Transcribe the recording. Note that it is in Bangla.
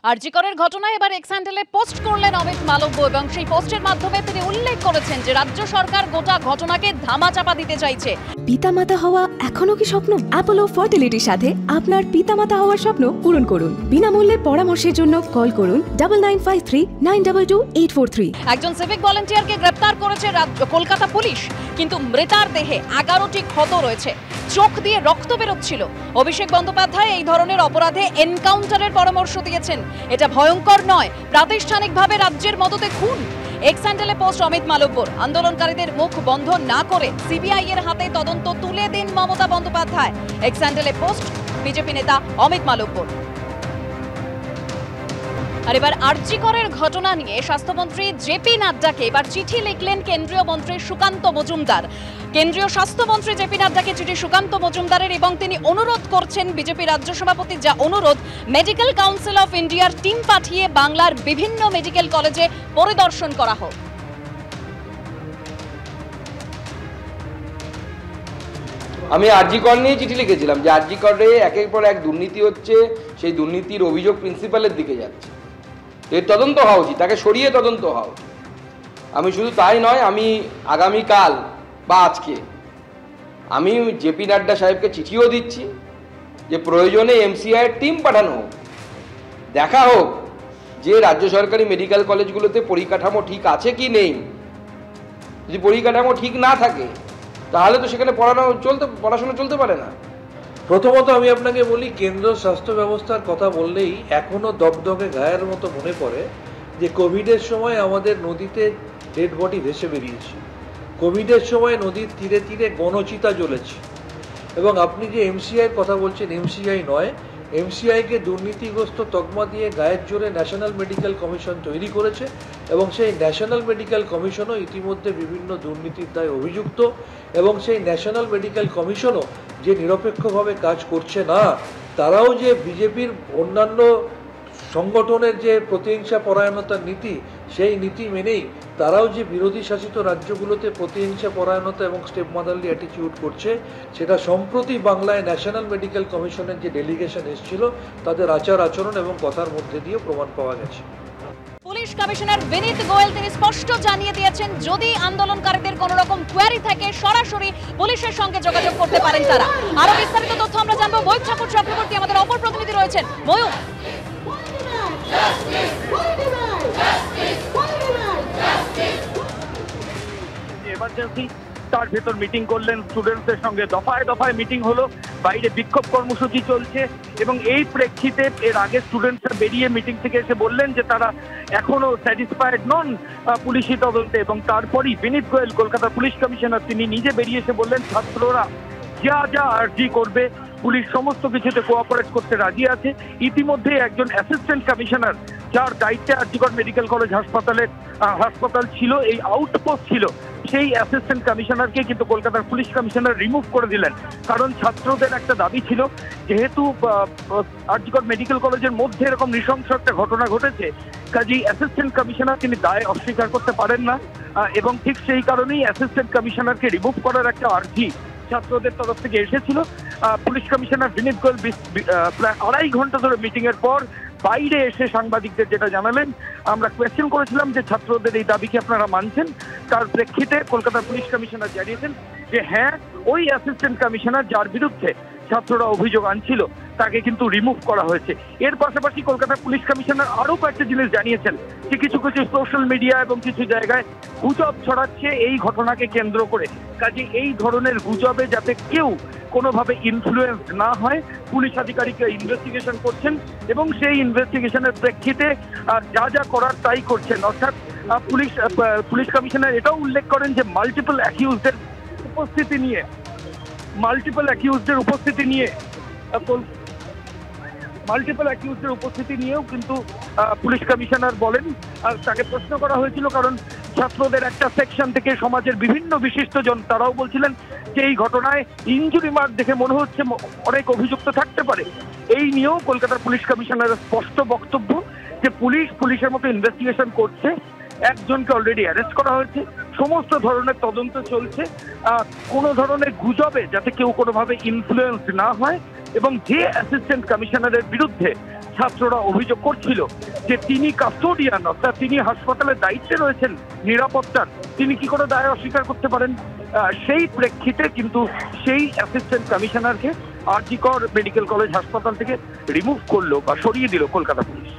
আরজিকরের ঘটনায় এবার এক্স হ্যান্ডেলে পোস্ট করলেন অমিত মালব্য এবং সেই পোস্টের মাধ্যমে তিনি উল্লেখ করেছেন যে রাজ্য সরকার গোটা ঘটনাকে ধামাচাপা দিতে চাইছে। পিতামাতা হওয়া এখনো কি স্বপ্ন? অ্যাপোলো ফার্টিলিটির সাথে আপনার পিতামাতা হওয়ার স্বপ্ন পূরণ করুন। বিনামূল্যে পরামর্শের জন্য কল করুন 9953922843। একজন সিভিক ভলান্টিয়ারকে গ্রেপ্তার করেছে কলকাতা পুলিশ, কিন্তু মৃতার দেহে 11টি ক্ষত রয়েছে, চোখ দিয়ে রক্ত বেরোচ্ছিল। অভিষেক বন্দ্যোপাধ্যায় এই ধরনের অপরাধে এনকাউন্টারের পরামর্শ দিয়েছেন। এটা ভয়ঙ্কর নয়, প্রাতিষ্ঠানিকভাবে রাজ্যের মদতে খুন। এক্স হ্যান্ডেলে পোস্ট অমিত মালব্যর। আন্দোলনকারীদের মুখ বন্ধ না করে সিবিআই এর হাতে তদন্ত তুলে দিন মমতা বন্দ্যোপাধ্যায়। এক্স হ্যান্ডেলে পোস্ট বিজেপি নেতা অমিত মালব্যর। আর এবার আরজিকরের ঘটনা নিয়ে স্বাস্থ্যমন্ত্রী জেপি নাড্ডাকে এবার চিঠি লিখলেন কেন্দ্রীয় মন্ত্রী সুকান্ত মজুমদার। কেন্দ্রীয় স্বাস্থ্যমন্ত্রী জেপি নাড্ডাকে চিঠি সুকান্ত মজুমদারের এবং তিনি অনুরোধ করছেন বিজেপি রাজ্য সভাপতির যা অনুরোধ, মেডিকেল কাউন্সিল অফ ইন্ডিয়ার টিম পাঠিয়ে বাংলার বিভিন্ন মেডিকেল কলেজে পরিদর্শন করা হোক। আমি আরজিকর নিয়ে চিঠি লিখেছিলাম যে আরজিকরে একের পর এক দুর্নীতি হচ্ছে, সেই দুর্নীতির অভিযোগ প্রিন্সিপালের দিকে যাচ্ছে, এর তদন্ত হওয়া উচিত, তাকে সরিয়ে তদন্ত হওয়া উচিত। আমি শুধু তাই নয়, আমি আগামীকাল বা আজকে আমি জেপি নাড্ডা সাহেবকে চিঠিও দিচ্ছি যে প্রয়োজনে এমসিআই এর টিম পাঠানো হোক, দেখা হোক যে রাজ্য সরকারি মেডিকেল কলেজগুলোতে পরিকাঠামো ঠিক আছে কি নেই। যদি পরিকাঠামো ঠিক না থাকে তাহলে তো সেখানে পড়াশোনা চলতে পারে না। প্রথমত আমি আপনাকে বলি, কেন্দ্র স্বাস্থ্য ব্যবস্থার কথা বললেই এখনো দগদগে গায়ের মতো মনে পড়ে যে কোভিডের সময় আমাদের নদীতে ডেড বডি ভেসে বেরিয়েছে, কোভিডের সময় নদীর তীরে তীরে গণচিতা জ্বলেছে। এবং আপনি যে এমসিআইয়ের কথা বলছেন, এমসিআই নয়, এমসিআইকে দুর্নীতিগ্রস্ত তকমা দিয়ে গায়ের জোরে ন্যাশনাল মেডিকেল কমিশন তৈরি করেছে এবং সেই ন্যাশনাল মেডিকেল কমিশনও ইতিমধ্যে বিভিন্ন দুর্নীতির দায়ে অভিযুক্ত। এবং সেই ন্যাশনাল মেডিকেল কমিশনও যে নিরপেক্ষভাবে কাজ করছে না, তারাও যে বিজেপির অন্যান্য সংগঠনের যে প্রতিহিংসা পরায়ণতার নীতি, সেই নীতি মেনেই তারাও যে বিরোধী শাসিত রাজ্যগুলোতে প্রতিহিংসা পরায়ণতা এবং স্টেপ মাদারলি অ্যাটিটিউড করছে, সেটা সম্প্রতি বাংলায় ন্যাশনাল মেডিকেল কমিশনের যে ডেলিগেশন এসেছিল তাদের আচার আচরণ এবং কথার মধ্যে দিয়ে প্রমাণ পাওয়া গেছে। পুলিশ কমিশনার বিনীত গোয়েল তিনি স্পষ্ট জানিয়ে দিয়েছেন, যদি আন্দোলনকারীদের কোনো রকম কোয়ারি থাকে সরাসরি পুলিশের সঙ্গে যোগাযোগ করতে পারেন তারা। আরো বিস্তারিত তথ্য আমরা জানবো। ময়ূর ঠাকুর চক্রবর্তী আমাদের অপর প্রতিনিধি রয়েছেন। ময়ূর, এমার্জেন্সি তার ভেতর মিটিং করলেন স্টুডেন্টসদের সঙ্গে, দফায় দফায় মিটিং হলো, বাইরে বিক্ষোভ কর্মসূচি চলছে এবং এই প্রেক্ষিতে এর আগে স্টুডেন্টসরা বেরিয়ে মিটিং থেকে এসে বললেন যে তারা এখনো স্যাটিসফাইড নন পুলিশি তদন্তে। এবং তারপরই বিনীত গোয়েল কলকাতা পুলিশ কমিশনার তিনি নিজে বেরিয়ে এসে বললেন ছাত্ররা যা যা আর্জি করবে পুলিশ সমস্ত কিছুতে কোঅপারেট করতে রাজি আছে। ইতিমধ্যে একজন অ্যাসিস্ট্যান্ট কমিশনার যার দায়িত্বে আরজিকর মেডিকেল কলেজ হাসপাতাল ছিল, এই আউটপোস্ট ছিল, সেই অ্যাসিস্ট্যান্ট কমিশনারকে কিন্তু কলকাতার পুলিশ কমিশনার রিমুভ করে দিলেন। কারণ ছাত্রদের একটা দাবি ছিল, যেহেতু আরজিকর মেডিকেল কলেজের মধ্যে এরকম নৃশংস একটা ঘটনা ঘটেছে, কাজেই অ্যাসিস্ট্যান্ট কমিশনার তিনি দায় অস্বীকার করতে পারেন না এবং ঠিক সেই কারণেই অ্যাসিস্ট্যান্ট কমিশনারকে রিমুভ করার একটা আর্জি ছাত্রদের তরফ থেকে এসেছিল। পুলিশ কমিশনার বিনীত গোয়েল প্রায় 2.5 ঘন্টা ধরে মিটিং এর পর বাইরে এসে সাংবাদিকদের যেটা জানালেন, আমরা কোয়েশ্চেন করেছিলাম যে ছাত্রদের এই দাবি কি আপনারা মানছেন, তার প্রেক্ষিতে কলকাতার পুলিশ কমিশনার জানিয়েছেন যে হ্যাঁ, ওই অ্যাসিস্ট্যান্ট কমিশনার যার বিরুদ্ধে ছাত্ররা অভিযোগ আনছিল তাকে কিন্তু রিমুভ করা হয়েছে। এর পাশাপাশি কলকাতার পুলিশ কমিশনার আরো কয়েকটা জিনিস জানিয়েছেন যে কিছু কিছু সোশ্যাল মিডিয়া এবং কিছু জায়গায় গুজব ছড়াচ্ছে এই ঘটনাকে কেন্দ্র করে, কাজে এই ধরনের গুজবে যাতে কেউ কোনোভাবে ইনফ্লুয়েন্স না হয় পুলিশ আধিকারিকরা ইনভেস্টিগেশন করছেন এবং সেই ইনভেস্টিগেশনের প্রেক্ষিতে যা যা করার তাই করছেন। অর্থাৎ পুলিশ কমিশনার এটাও উল্লেখ করেন যে মাল্টিপল অ্যাকিউজদের উপস্থিতি নিয়েও কিন্তু পুলিশ কমিশনার বলেন। আর তাকে প্রশ্ন করা হয়েছিল, কারণ ছাত্রদের একটা সেকশন থেকে সমাজের বিভিন্ন বিশিষ্টজন তারাও বলছিলেন যে এই ঘটনায় ইনজুরি মার্ক দেখে মনে হচ্ছে অনেক অভিযুক্ত থাকতে পারে। এই নিয়েও কলকাতার পুলিশ কমিশনারের স্পষ্ট বক্তব্য যে পুলিশের মতো ইনভেস্টিগেশন করছে, একজনকে অলরেডি অ্যারেস্ট করা হয়েছে, সমস্ত ধরনের তদন্ত চলছে, কোনো ধরনের গুজবে যাতে কেউ কোনোভাবে ইনফ্লুয়েন্স না হয় এবং যে অ্যাসিস্ট্যান্ট কমিশনারের বিরুদ্ধে ছাত্ররা অভিযোগ করছিল যে তিনি কাস্টোডিয়ান, অর্থাৎ তিনি হাসপাতালের দায়িত্বে রয়েছেন নিরাপত্তার, তিনি কি করে দায় অস্বীকার করতে পারেন? সেই প্রেক্ষিতে কিন্তু সেই অ্যাসিস্ট্যান্ট কমিশনারকে আরজি কর মেডিকেল কলেজ হাসপাতাল থেকে রিমুভ করলো বা সরিয়ে দিল কলকাতা পুলিশ।